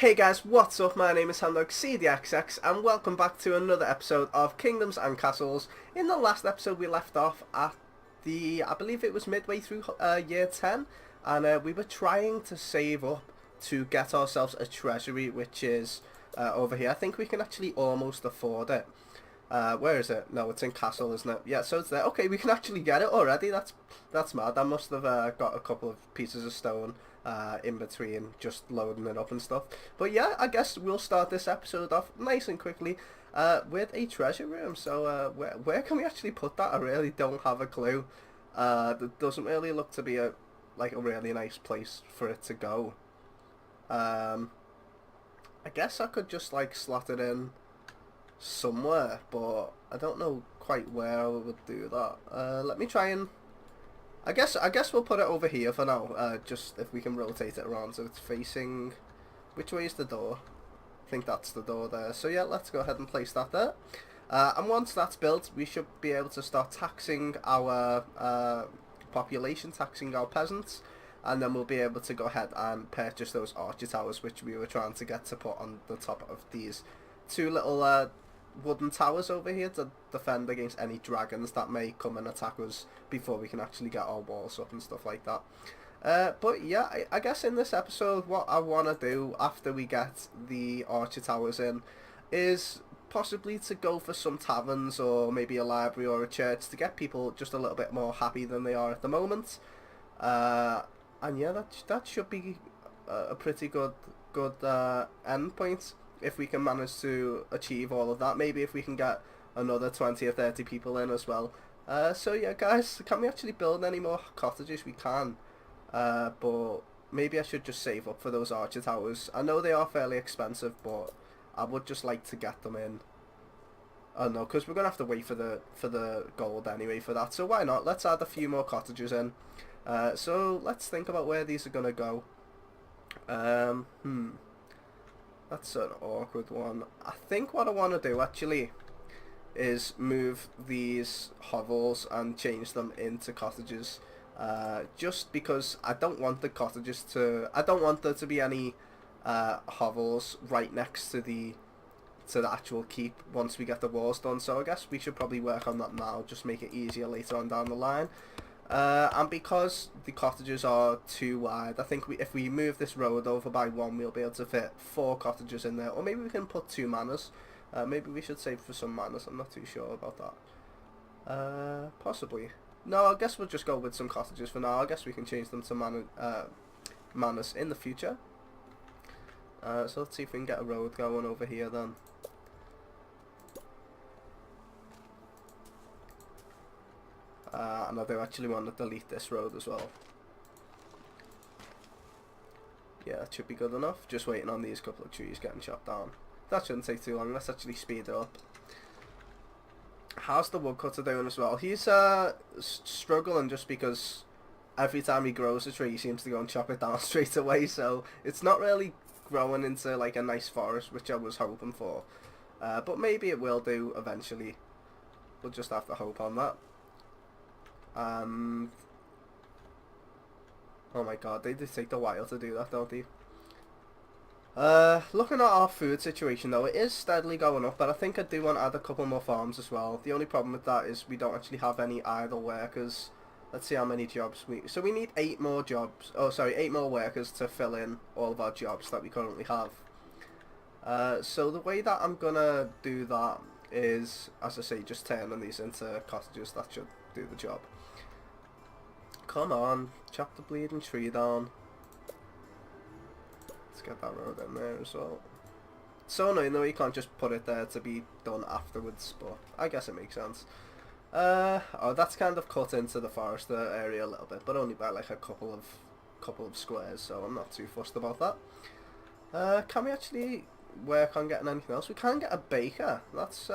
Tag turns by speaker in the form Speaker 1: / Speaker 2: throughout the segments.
Speaker 1: Hey guys, what's up? My name is CDXX and welcome back to another episode of Kingdoms and Castles. In the last episode we left off at I believe it was midway through year 10, and we were trying to save up to get ourselves a treasury, which is over here. I think we can actually almost afford it. Where is it? No, it's in Castle, isn't it? Yeah, so it's there. Okay, we can actually get it already. That's mad. I must have got a couple of pieces of stone in between just loading it up and stuff. But yeah, I guess we'll start this episode off nice and quickly with a treasure room. So where can we actually put that? I really don't have a clue. It doesn't really look to be a really nice place for it to go. I guess I could just like slot it in somewhere, but I don't know quite where I would do that. Let me try and I guess we'll put it over here for now. Just if we can rotate it around so it's facing. Which way is the door? I think that's the door there. So yeah, let's go ahead and place that there. And once that's built, we should be able to start taxing our population, taxing our peasants, and then we'll be able to go ahead and purchase those archer towers, which we were trying to get to put on the top of these two little wooden towers over here to defend against any dragons that may come and attack us before we can actually get our walls up and stuff like that. But yeah, I guess in this episode what I want to do after we get the archer towers in is possibly to go for some taverns or maybe a library or a church to get people just a little bit more happy than they are at the moment. And yeah, that should be a pretty good end point if we can manage to achieve all of that. Maybe if we can get another 20 or 30 people in as well. So yeah, guys, can we actually build any more cottages? We can, but maybe I should just save up for those archer towers. I know they are fairly expensive, but I would just like to get them in. Oh no, because we're gonna have to wait for the gold anyway for that. So why not? Let's add a few more cottages in. So let's think about where these are gonna go. That's an awkward one. I think what I want to do actually is move these hovels and change them into cottages. Just because I don't want the cottages to... I don't want there to be any hovels right next to the actual keep once we get the walls done. So I guess we should probably work on that now, just make it easier later on down the line. And because the cottages are too wide, I think if we move this road over by one, we'll be able to fit 4 cottages in there. Or maybe we can put 2 manors. Maybe we should save for some manors. I'm not too sure about that. Possibly. No, I guess we'll just go with some cottages for now. I guess we can change them to manors in the future. So let's see if we can get a road going over here then. And I do actually want to delete this road as well. Yeah, that should be good enough. Just waiting on these couple of trees getting chopped down. That shouldn't take too long. Let's actually speed it up. How's the woodcutter doing as well? He's struggling just because every time he grows a tree he seems to go and chop it down straight away. So it's not really growing into like a nice forest, which I was hoping for. But maybe it will do eventually. We'll just have to hope on that. And oh my god, they just take a while to do that, don't they? Looking at our food situation though, it is steadily going up, but I think I do want to add a couple more farms as well. The only problem with that is we don't actually have any idle workers. Let's see how many jobs so we need 8 more jobs. Oh sorry, 8 more workers to fill in all of our jobs that we currently have. So the way that I'm gonna do that is, as I say, just turning these into cottages. That should do the job. Come on, chop the bleeding tree down. Let's get that road in there as well. It's so annoying though, you can't just put it there to be done afterwards, but I guess it makes sense. Oh, that's kind of cut into the forest area a little bit, but only by like a couple of squares, so I'm not too fussed about that. Can we actually work on getting anything else? We can get a baker. That's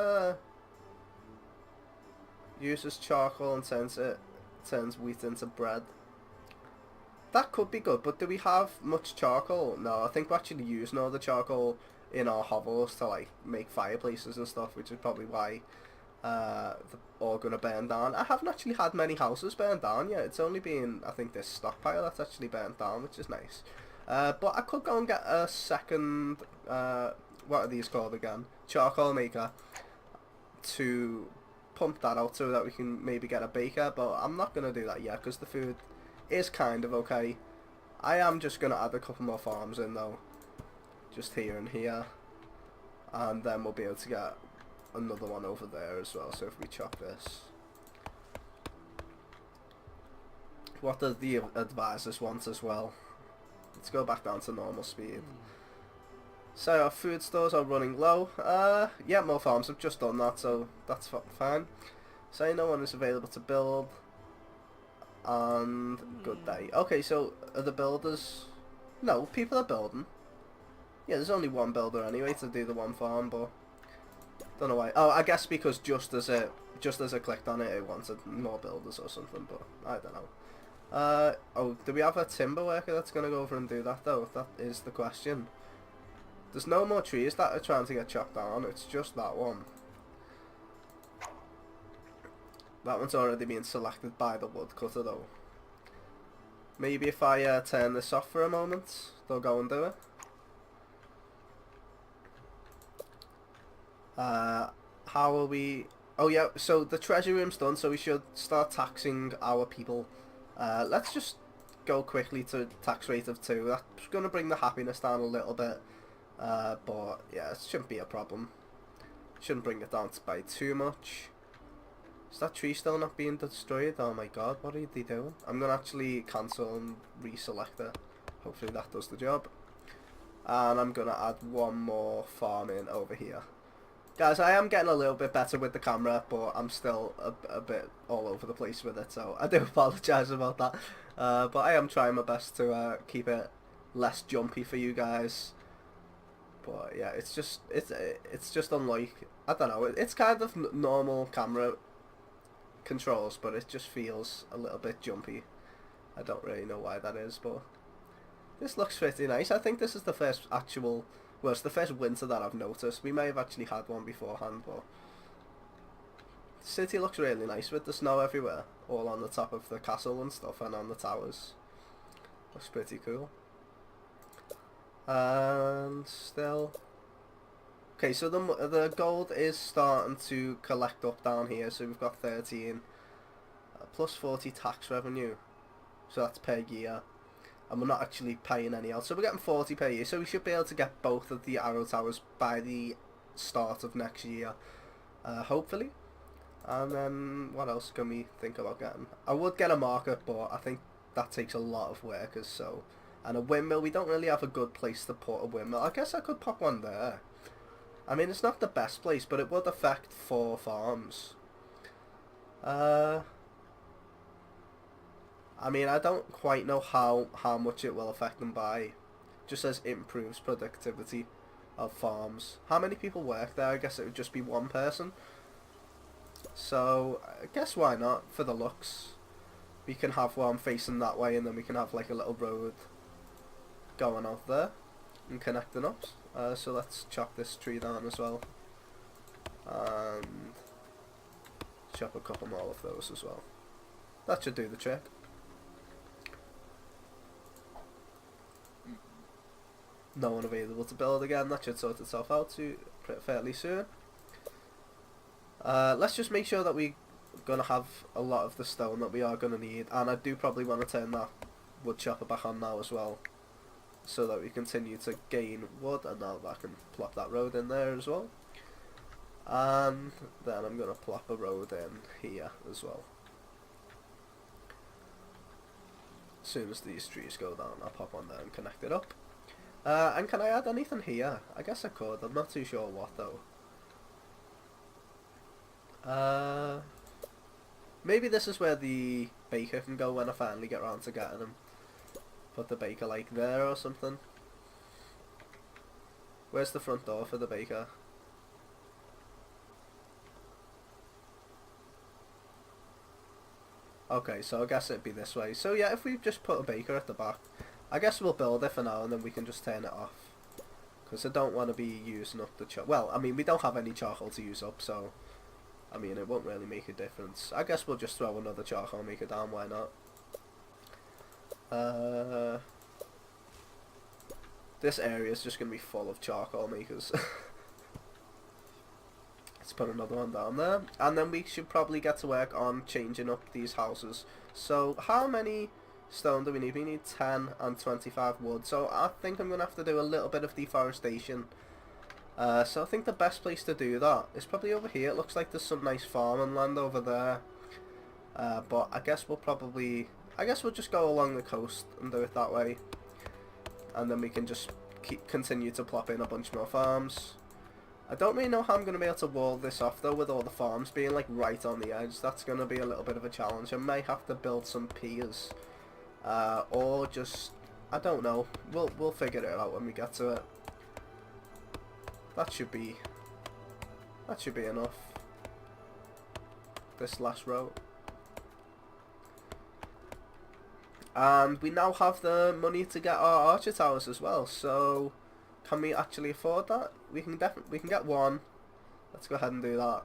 Speaker 1: uses charcoal and turns wheat into bread. That could be good, but do we have much charcoal? No, I think we're actually using all the charcoal in our hovels to like make fireplaces and stuff, which is probably why they're all going to burn down. I haven't actually had many houses burn down yet. It's only been, I think, this stockpile that's actually burnt down, which is nice. But I could go and get a second, what are these called again? Charcoal maker to pump that out so that we can maybe get a baker, but I'm not going to do that yet because the food is kind of okay. I am just going to add a couple more farms in though, just here and here, and then we'll be able to get another one over there as well. So if we chop this, what does the advisors want as well? Let's go back down to normal speed. So our food stores are running low. Yeah, more farms. I've just done that, so that's fine. Say no one is available to build. And good day. Okay, so are the builders? No, people are building. Yeah, there's only one builder anyway to do the one farm, but don't know why. Oh, I guess because just as I clicked on it, it wanted more builders or something, but I don't know. Oh, do we have a timber worker that's gonna go over and do that though? That is the question. There's no more trees that are trying to get chopped down, it's just that one. That one's already been selected by the woodcutter though. Maybe if I turn this off for a moment, they'll go and do it. How are we... Oh yeah, so the treasure room's done, so we should start taxing our people. Let's just go quickly to tax rate of 2. That's going to bring the happiness down a little bit. But yeah, it shouldn't be a problem. Shouldn't bring it down by too much. Is that tree still not being destroyed? Oh my god, what are they doing? I'm going to actually cancel and reselect it. Hopefully that does the job. And I'm going to add one more farm in over here. Guys, I am getting a little bit better with the camera, but I'm still a bit all over the place with it, so I do apologise about that. But I am trying my best to keep it less jumpy for you guys. But yeah, it's just unlike, I don't know, it's kind of normal camera controls, but it just feels a little bit jumpy. I don't really know why that is, but this looks pretty nice. I think this is the first actual... Well, it's the first winter that I've noticed. We may have actually had one beforehand, but the city looks really nice with the snow everywhere, all on the top of the castle and stuff, and on the towers. Looks pretty cool. And still, okay. So the gold is starting to collect up down here. So we've got 13 plus 40 tax revenue. So that's per year. And we're not actually paying any else, so we're getting 40 per year, so we should be able to get both of the arrow towers by the start of next year, hopefully. And then what else can we think about getting? I would get a market, but I think that takes a lot of workers. So, and a windmill, we don't really have a good place to put a windmill. I guess I could pop one there. I mean, it's not the best place, but it would affect 4 farms. I mean, I don't quite know how much it will affect them by. It just says improves productivity of farms. How many people work there? I guess it would just be one person. So, I guess why not? For the looks. We can have one facing that way, and then we can have like a little road going out there and connecting up. So let's chop this tree down as well. And chop a couple more of those as well. That should do the trick. No one available to build again. That should sort itself out fairly soon. Let's just make sure that we're going to have a lot of the stone that we are going to need. And I do probably want to turn that wood chopper back on now as well, so that we continue to gain wood. And now I can plop that road in there as well. And then I'm going to plop a road in here as well. As soon as these trees go down, I'll pop on there and connect it up. And can I add anything here? I guess I could. I'm not too sure what though. Maybe this is where the baker can go when I finally get around to getting him. Put the baker like there or something. Where's the front door for the baker? Okay, so I guess it'd be this way. So yeah, if we just put a baker at the back, I guess we'll build it for now and then we can just turn it off. Because I don't want to be using up the charcoal. Well, I mean, we don't have any charcoal to use up, so... I mean, it won't really make a difference. I guess we'll just throw another charcoal maker down, why not? This area is just going to be full of charcoal makers. Let's put another one down there. And then we should probably get to work on changing up these houses. So how many stone do we need? We need 10 and 25 wood. So I think I'm going to have to do a little bit of deforestation. So I think the best place to do that is probably over here. It looks like there's some nice farming land over there. But I guess we'll just go along the coast and do it that way. And then we can just continue to plop in a bunch more farms. I don't really know how I'm going to be able to wall this off though, with all the farms being like right on the edge. That's going to be a little bit of a challenge. I may have to build some piers. Or just, I don't know. We'll figure it out when we get to it. That should be enough. This last row. And we now have the money to get our archer towers as well. So can we actually afford that? We can get one. Let's go ahead and do that.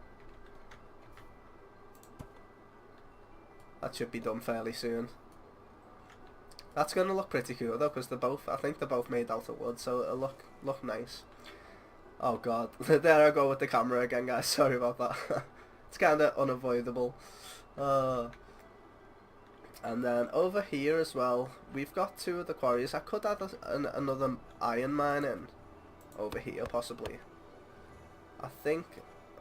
Speaker 1: That should be done fairly soon. That's gonna look pretty cool though, because I think they're both made out of wood, so it'll look nice. Oh god, there I go with the camera again, guys. Sorry about that. It's kind of unavoidable. And then over here as well, we've got 2 of the quarries. I could add another iron mine in over here, possibly. I think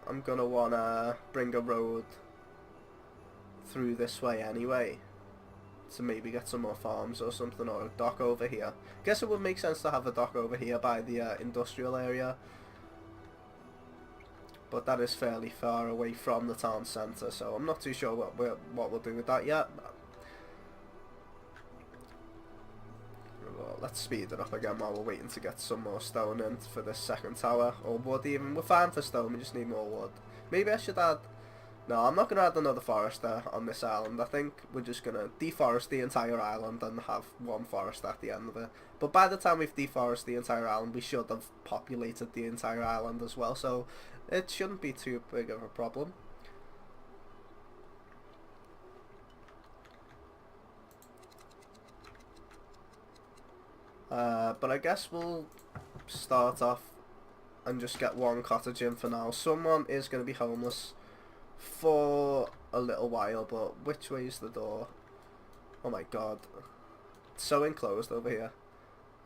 Speaker 1: I'm going to want to bring a road through this way anyway, to maybe get some more farms or something, or a dock over here. I guess it would make sense to have a dock over here by the industrial area. But that is fairly far away from the town centre, so I'm not too sure what we'll do with that yet. Well, let's speed it up again while we're waiting to get some more stone in for this second tower, or wood even. We're fine for stone, we just need more wood. Maybe I should add... No, I'm not going to add another forester on this island. I think we're just going to deforest the entire island and have one forest at the end of it. But by the time we've deforested the entire island, we should have populated the entire island as well, so it shouldn't be too big of a problem. But I guess we'll start off and just get one cottage in for now. Someone is going to be homeless for a little while, but which way is the door? Oh my god. It's so enclosed over here.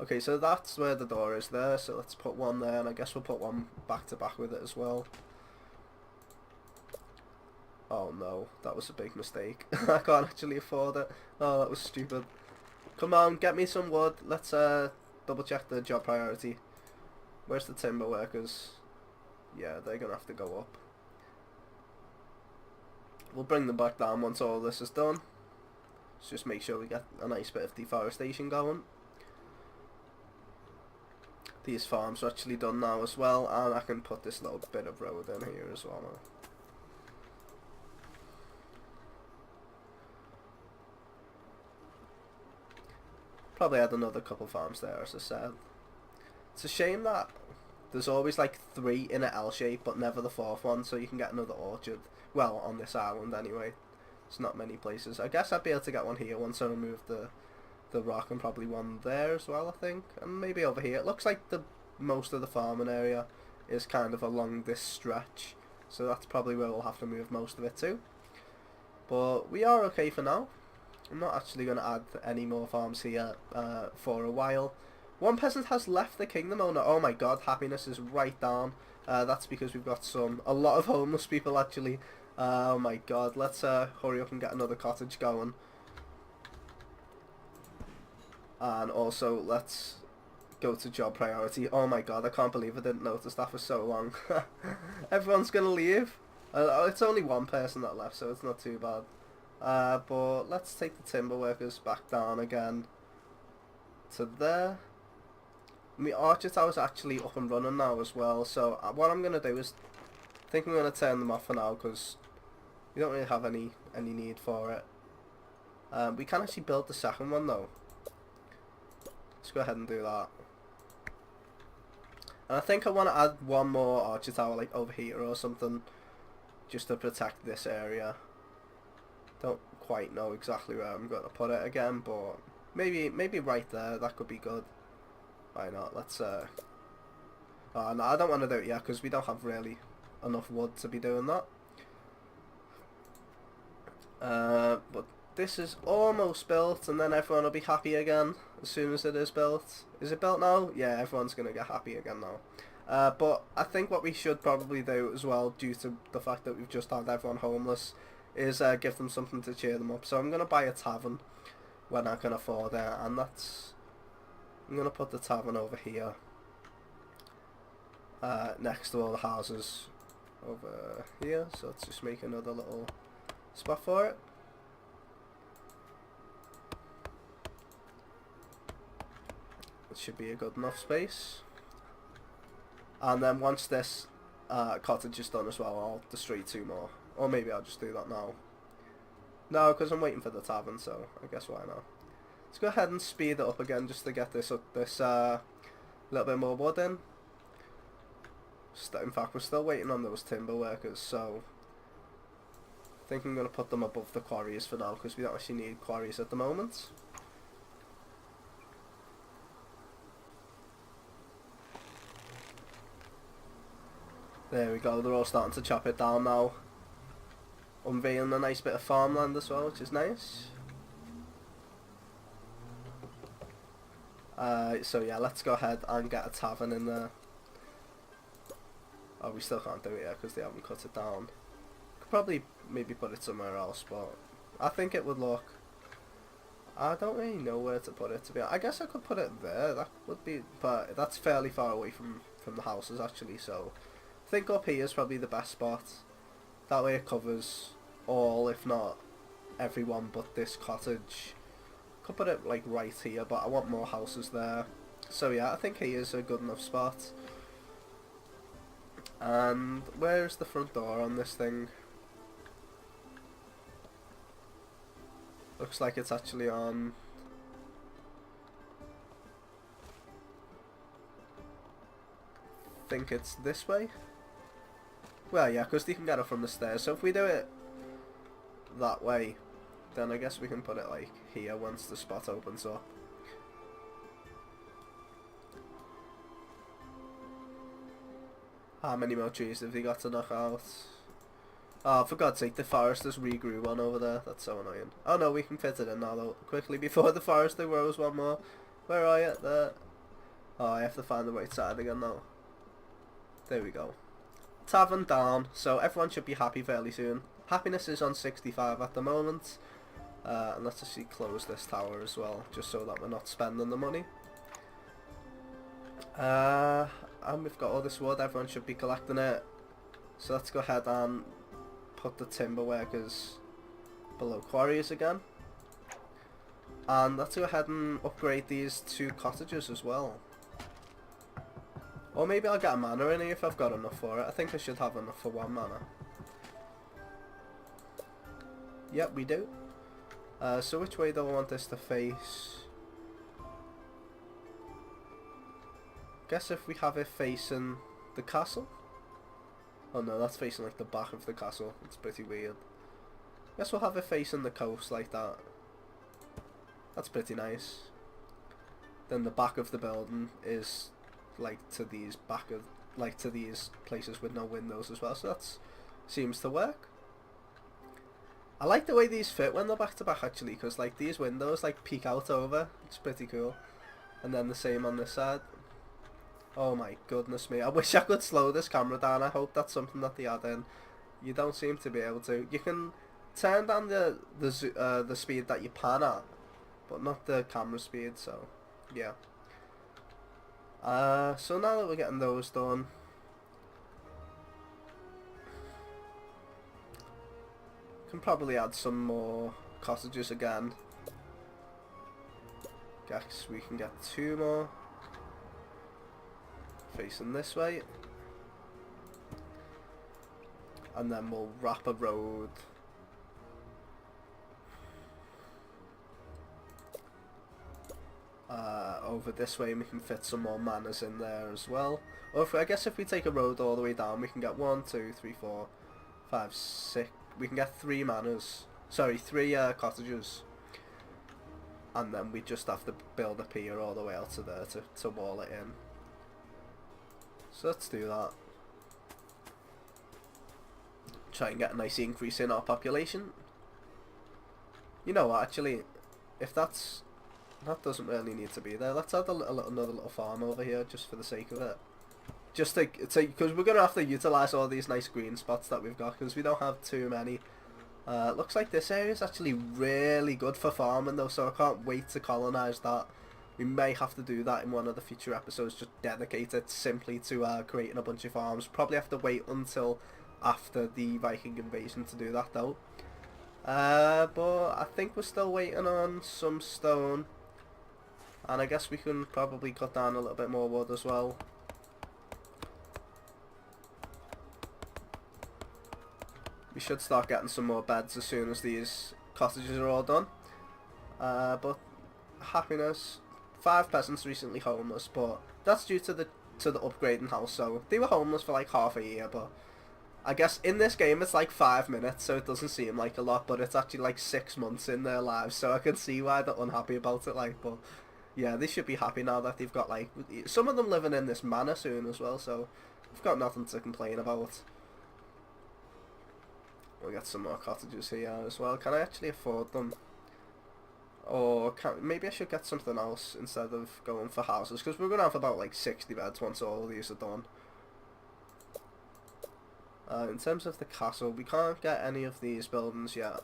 Speaker 1: Okay, so that's where the door is there, so let's put one there, and I guess we'll put one back to back with it as well. Oh no, that was a big mistake. I can't actually afford it. Oh, that was stupid. Come on, get me some wood. Let's double check the job priority. Where's the timber workers? Yeah, they're gonna have to go up. We'll bring them back down once all this is done. Let's just make sure we get a nice bit of deforestation going. These farms are actually done now as well, and I can put this little bit of road in here as well now. Probably add another couple farms there, as I said. It's a shame that there's always like 3 in an L shape, but never the 4th one, so you can get another orchard. Well, on this island anyway. It's not many places. I guess I'd be able to get one here once I remove the rock, and probably one there as well, I think. And maybe over here. It looks like most of the farming area is kind of along this stretch, so that's probably where we'll have to move most of it to. But we are okay for now. I'm not actually going to add any more farms here for a while. One peasant has left the kingdom. Oh no, oh my god, happiness is right down. That's because we've got a lot of homeless people actually. Oh my god, let's hurry up and get another cottage going. And also, let's go to job priority. Oh my god, I can't believe I didn't notice that for so long. Everyone's gonna leave. It's only one person that left, so it's not too bad. But let's take the timber workers back down again to there. My archer tower's actually up and running now as well, so what I'm going to do is, I think I'm going to turn them off for now, because we don't really have any need for it. We can actually build the second one though. Let's go ahead and do that. And I think I want to add one more archer tower, like over here or something, just to protect this area. Don't quite know exactly where I'm going to put it again, but maybe right there, that could be good. Why not? Let's oh no, I don't want to do it yet because we don't have really enough wood to be doing that. But this is almost built, and then everyone will be happy again as soon as it is built. Is it built now? Yeah, everyone's gonna get happy again now. But I think what we should probably do as well, due to the fact that we've just had everyone homeless, is give them something to cheer them up. So I'm gonna buy a tavern when I can afford it, and I'm gonna put the tavern over here, next to all the houses over here. So let's just make another little spot for it. It should be a good enough space. And then once this cottage is done as well, I'll destroy 2 more. Or maybe I'll just do that now. No, because I'm waiting for the tavern, so I guess why not. Let's go ahead and speed it up again just to get this little bit more wood in. In fact, we're still waiting on those timber workers, so I think I'm going to put them above the quarries for now, because we don't actually need quarries at the moment. There we go, they're all starting to chop it down now. Unveiling a nice bit of farmland as well, which is nice. So yeah, let's go ahead and get a tavern in there. Oh, we still can't do it yet because they haven't cut it down. Could probably maybe put it somewhere else, but I think it would look... I don't really know where to put it, to be honest. I guess I could put it there, that would be... But that's fairly far away from the houses actually, so... I think up here is probably the best spot. That way it covers all, if not everyone but this cottage. Could put it like right here, but I want more houses there. So yeah, I think here is a good enough spot. And where's the front door on this thing? Looks like it's actually on... I think it's this way? Well yeah, because they can get it from the stairs, so if we do it that way, then I guess we can put it like here once the spot opens up. How many more trees have they got to knock out? Oh, for God's sake, the foresters regrew one over there. That's so annoying. Oh no, we can fit it in now though, quickly before the forester grows one more. Where are you? There. Oh, I have to find the right side again now. There we go. Tavern down, so everyone should be happy fairly soon. Happiness is on 65 at the moment. And let's actually close this tower as well, just so that we're not spending the money. And we've got all this wood, everyone should be collecting it. So let's go ahead and put the timber workers below quarries again. And let's go ahead and upgrade these 2 cottages as well. Or maybe I'll get a manor in here if I've got enough for it. I think I should have enough for 1 manor. Yep, we do. So which way do I want this to face? Guess if we have it facing the castle? Oh no, that's facing like the back of the castle. It's pretty weird. Guess we'll have it facing the coast like that. That's pretty nice. Then the back of the building is like to these to these places with no windows as well, so that seems to work. I like the way these fit when they're back to back actually, because like these windows like peek out over. It's pretty cool. And then the same on this side. Oh my goodness me, I wish I could slow this camera down. I hope that's something that they add in. You don't seem to be able to. You can turn down the speed that you pan at, but not the camera speed, so yeah. So now that we're getting those done, can probably add some more cottages again. Guess we can get 2 more facing this way, and then we'll wrap a road over this way, and we can fit some more manors in there as well. Or if, I guess if we take a road all the way down, we can get 1, 2, 3, 4, 5, 6. We can get 3 manors. Sorry, 3 cottages. and then we just have to build a pier all the way out to there to wall it in. So let's do that. Try and get a nice increase in our population. You know what, actually, if that doesn't really need to be there, let's add another little farm over here just for the sake of it. Just to because we're going to have to utilise all these nice green spots that we've got, because we don't have too many. Looks like this area is actually really good for farming though, so I can't wait to colonise that. We may have to do that in one of the future episodes, just dedicate it simply to creating a bunch of farms. Probably have to wait until after the Viking invasion to do that though. But I think we're still waiting on some stone. And I guess we can probably cut down a little bit more wood as well. We should start getting some more beds as soon as these cottages are all done. But happiness. 5 peasants recently homeless, but that's due to the upgrading house. So they were homeless for like half a year, but I guess in this game it's like 5 minutes, so it doesn't seem like a lot, but it's actually like 6 months in their lives. So I can see why they're unhappy about it. Like, but yeah, they should be happy now that they've got like some of them living in this manor soon as well. So we've got nothing to complain about. We'll get some more cottages here as well. Can I actually afford them? Or maybe I should get something else instead of going for houses, because we're going to have about like 60 beds once all of these are done. In terms of the castle, we can't get any of these buildings yet.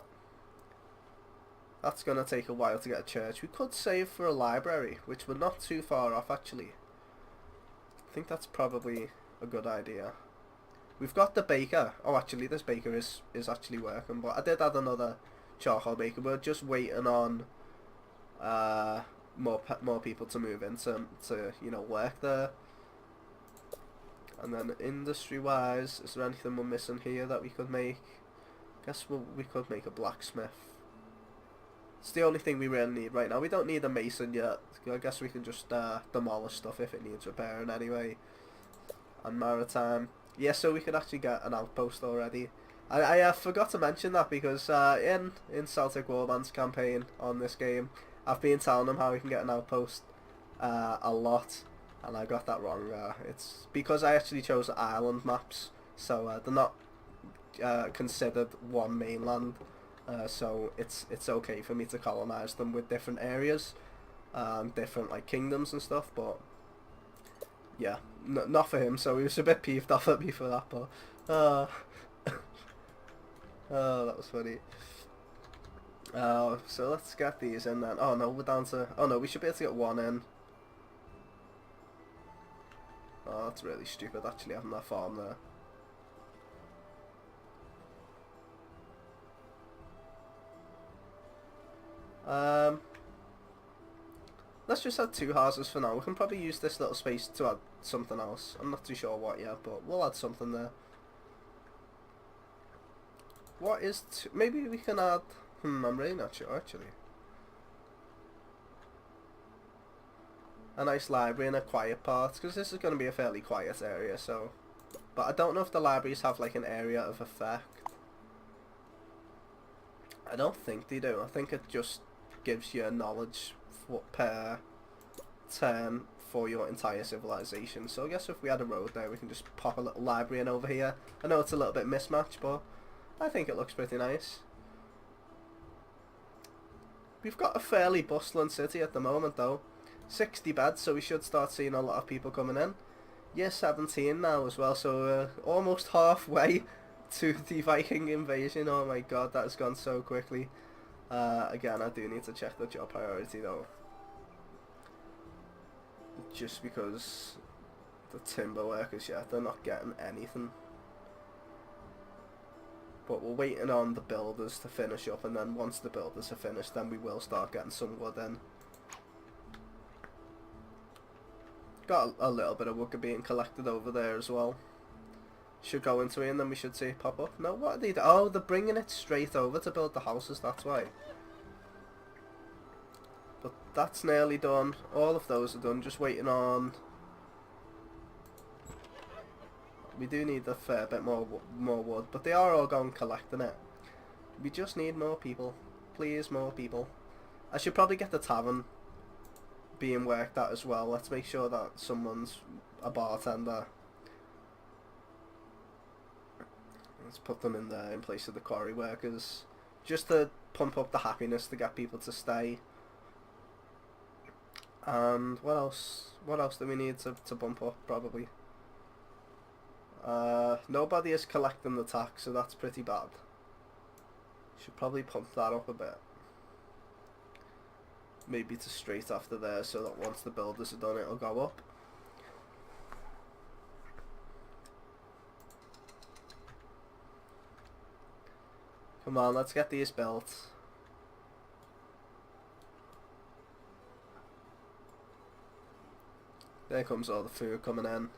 Speaker 1: That's going to take a while to get a church. We could save for a library, which we're not too far off actually. I think that's probably a good idea. We've got the baker. Oh, actually, this baker is actually working, but I did add another charcoal baker. We're just waiting on more people to move in to you know, work there. And then industry wise, is there anything we're missing here that we could make? Guess we could make a blacksmith. It's the only thing we really need right now. We don't need a mason yet. I guess we can just demolish stuff if it needs repairing anyway. And maritime. Yeah, so we could actually get an outpost already. I forgot to mention that because in Celtic Warband's campaign on this game, I've been telling them how we can get an outpost a lot, and I got that wrong. It's because I actually chose island maps, so they're not considered one mainland. So it's okay for me to colonize them with different areas, different like kingdoms and stuff. But yeah, not for him. So he was a bit peeved off at me for that. But oh, that was funny. So let's get these in then. Oh no, we're down to... Oh no, we should be able to get one in. Oh, that's really stupid actually having that farm there. Let's just add 2 houses for now. We can probably use this little space to add something else. I'm not too sure what yet, but we'll add something there. What is... Maybe we can add... I'm really not sure actually. A nice library and a quiet part, because this is going to be a fairly quiet area, so... But I don't know if the libraries have like an area of effect. I don't think they do. I think it just gives you knowledge per turn for your entire civilization. So I guess if we had a road there, we can just pop a little library in over here. I know it's a little bit mismatched, but I think it looks pretty nice. We've got a fairly bustling city at the moment though. 60 beds, so we should start seeing a lot of people coming in. Year 17 now as well, so almost halfway to the Viking invasion. Oh my god, that has gone so quickly. Again, I do need to check the job priority though. Just because the timber workers yet, they're not getting anything. But we're waiting on the builders to finish up, and then once the builders are finished, then we will start getting some wood in. Got a little bit of wood being collected over there as well. Should go into it and then we should see it pop up. No, what are they doing? Oh, they're bringing it straight over to build the houses, that's why. But that's nearly done. All of those are done, just waiting on... We do need a fair bit more wood, but they are all going collecting it. We just need more people. Please, more people. I should probably get the tavern being worked at as well. Let's make sure that someone's a bartender. Let's put them in there in place of the quarry workers, just to pump up the happiness to get people to stay. And what else? What else do we need to bump up? Probably. Nobody is collecting the tax, so that's pretty bad. Should probably pump that up a bit. Maybe to straight after there, so that once the builders are done, it'll go up. Come on, let's get these built. There comes all the food coming in.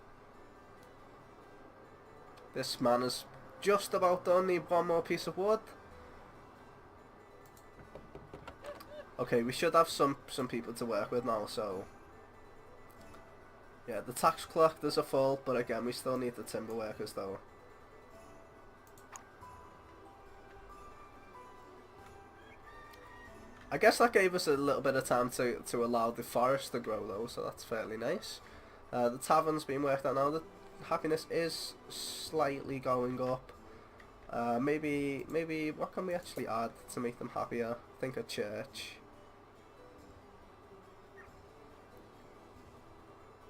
Speaker 1: This man is just about done. Need one more piece of wood. Okay, we should have some people to work with now, so... Yeah, the tax collectors are full, but again, we still need the timber workers though. I guess that gave us a little bit of time to allow the forest to grow though, so that's fairly nice. The tavern's being worked out now. The happiness is slightly going up. Maybe what can we actually add to make them happier? I think a church.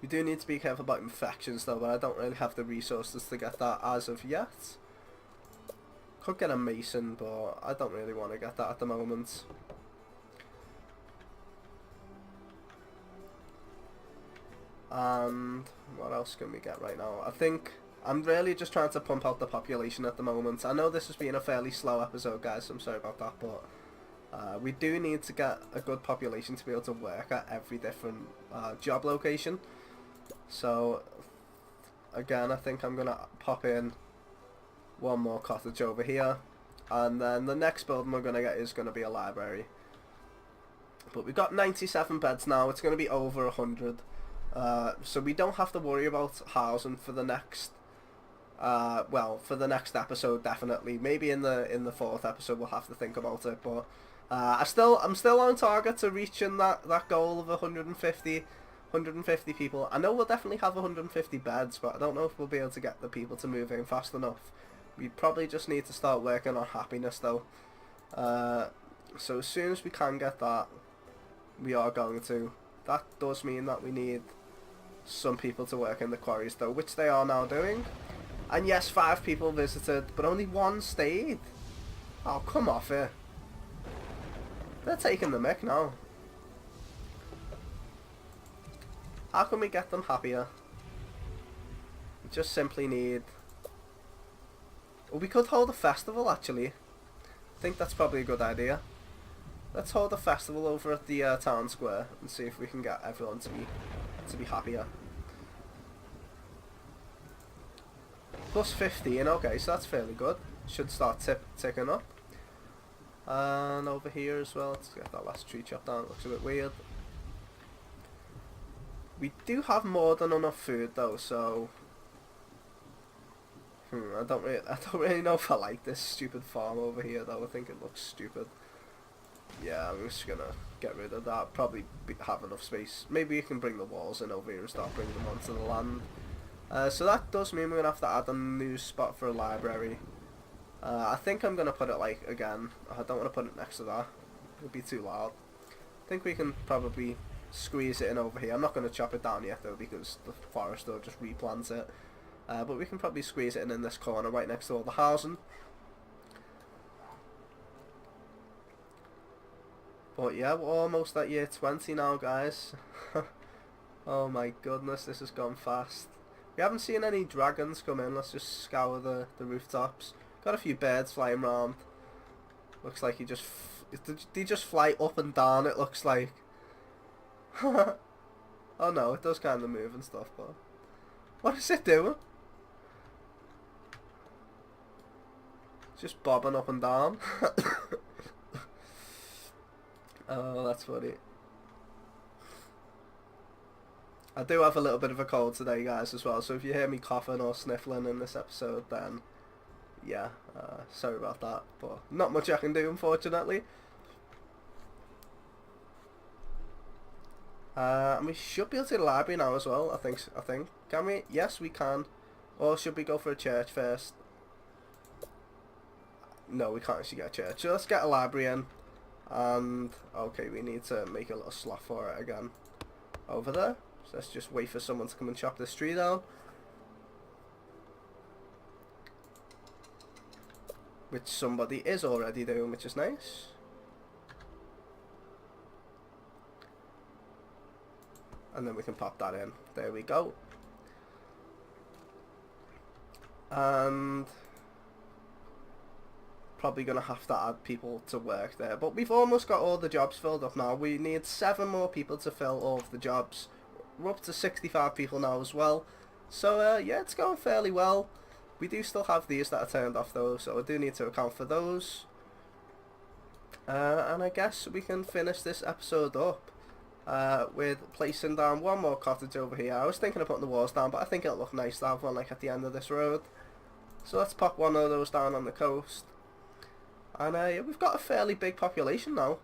Speaker 1: We do need to be careful about infections though, but I don't really have the resources to get that as of yet. Could get a mason, but I don't really want to get that at the moment. And what else can we get right now? I think I'm really just trying to pump out the population at the moment. I know this has been a fairly slow episode, guys, so I'm sorry about that, but we do need to get a good population to be able to work at every different job location. So again, I think I'm gonna pop in one more cottage over here, and then the next building we're gonna get is gonna be a library. But we've got 97 beds now. It's gonna be over 100. So we don't have to worry about housing for the next, well, for the next episode definitely. Maybe in the fourth episode we'll have to think about it. But I'm still on target to reaching that goal of 150 people. I know we'll definitely have 150 beds, but I don't know if we'll be able to get the people to move in fast enough. We probably just need to start working on happiness though. So as soon as we can get that, we are going to. That does mean that we need some people to work in the quarries though, which they are now doing. And yes, 5 people visited, but only 1 stayed. Oh, come off it. They're taking the mick now. How can we get them happier? We just simply need... Well, we could hold a festival actually. I think that's probably a good idea. Let's hold a festival over at the town square and see if we can get everyone to be happier. Plus 15, okay, so that's fairly good. Should start ticking up. And over here as well, let's get that last tree chopped down. It looks a bit weird. We do have more than enough food though, so I don't really know if I like this stupid farm over here though. I think it looks stupid. Yeah, I'm just gonna get rid of that. Probably have enough space. Maybe you can bring the walls in over here and start bringing them onto the land. So that does mean we're gonna have to add a new spot for a library. I think I'm gonna put it like again. I don't want to put it next to that. It would be too loud. I think we can probably squeeze it in over here. I'm not gonna chop it down yet though because the forest will just replant it. But we can probably squeeze it in this corner right next to all the housing. But yeah, we're almost at year 20 now, guys. Oh my goodness, this has gone fast. We haven't seen any dragons come in. Let's just scour the rooftops. Got a few birds flying around. Looks like they just fly up and down, it looks like. Oh no, it does kind of move and stuff, but... What is it doing? Just bobbing up and down. Oh, that's funny. I do have a little bit of a cold today, guys, as well, so if you hear me coughing or sniffling in this episode, then yeah, sorry about that, but not much I can do, unfortunately. And we should be able to the library now as well, I think. Can we? Yes, we can. Or should we go for a church first? No, we can't actually get a church. So let's get a library in. And, okay, we need to make a little slot for it again. Over there. So let's just wait for someone to come and chop this tree down. Which somebody is already doing, which is nice. And then we can pop that in. There we go. And probably going to have to add people to work there. But we've almost got all the jobs filled up now. We need 7 more people to fill all of the jobs. We're up to 65 people now as well. So yeah, it's going fairly well. We do still have these that are turned off though, so I do need to account for those. And I guess we can finish this episode up with placing down one more cottage over here. I was thinking of putting the walls down, but I think it'll look nice to have one like at the end of this road. So let's pop one of those down on the coast. And yeah, we've got a fairly big population now.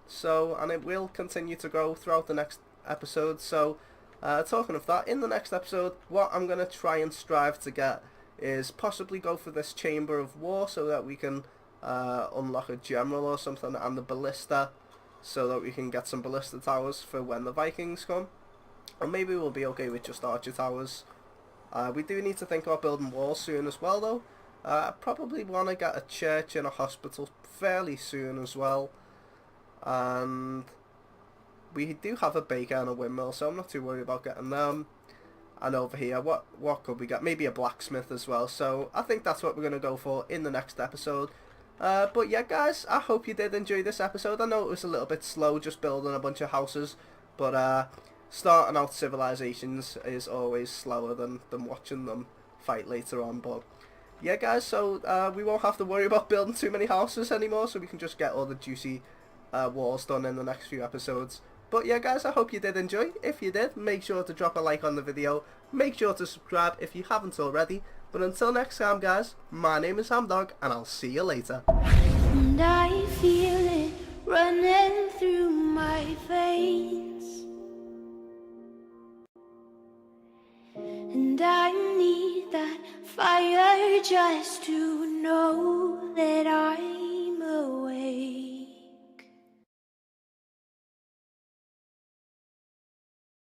Speaker 1: So, and it will continue to grow throughout the next episode. So, talking of that, in the next episode, what I'm going to try and strive to get is possibly go for this Chamber of War so that we can unlock a general or something, and the ballista so that we can get some ballista towers for when the Vikings come. Or maybe we'll be okay with just archer towers. We do need to think about building walls soon as well though. I probably want to get a church and a hospital fairly soon as well. And we do have a baker and a windmill, so I'm not too worried about getting them. And over here, what could we get? Maybe a blacksmith as well. So I think that's what we're going to go for in the next episode. But yeah, guys, I hope you did enjoy this episode. I know it was a little bit slow just building a bunch of houses. But starting out civilizations is always slower than watching them fight later on. But yeah, guys, so we won't have to worry about building too many houses anymore. So we can just get all the juicy walls done in the next few episodes. But yeah, guys, I hope you did enjoy. If you did, make sure to drop a like on the video. Make sure to subscribe if you haven't already. But until next time, guys, my name is Hamdog, and I'll see you later.
Speaker 2: And I feel it running through my veins, and I need that fire just to know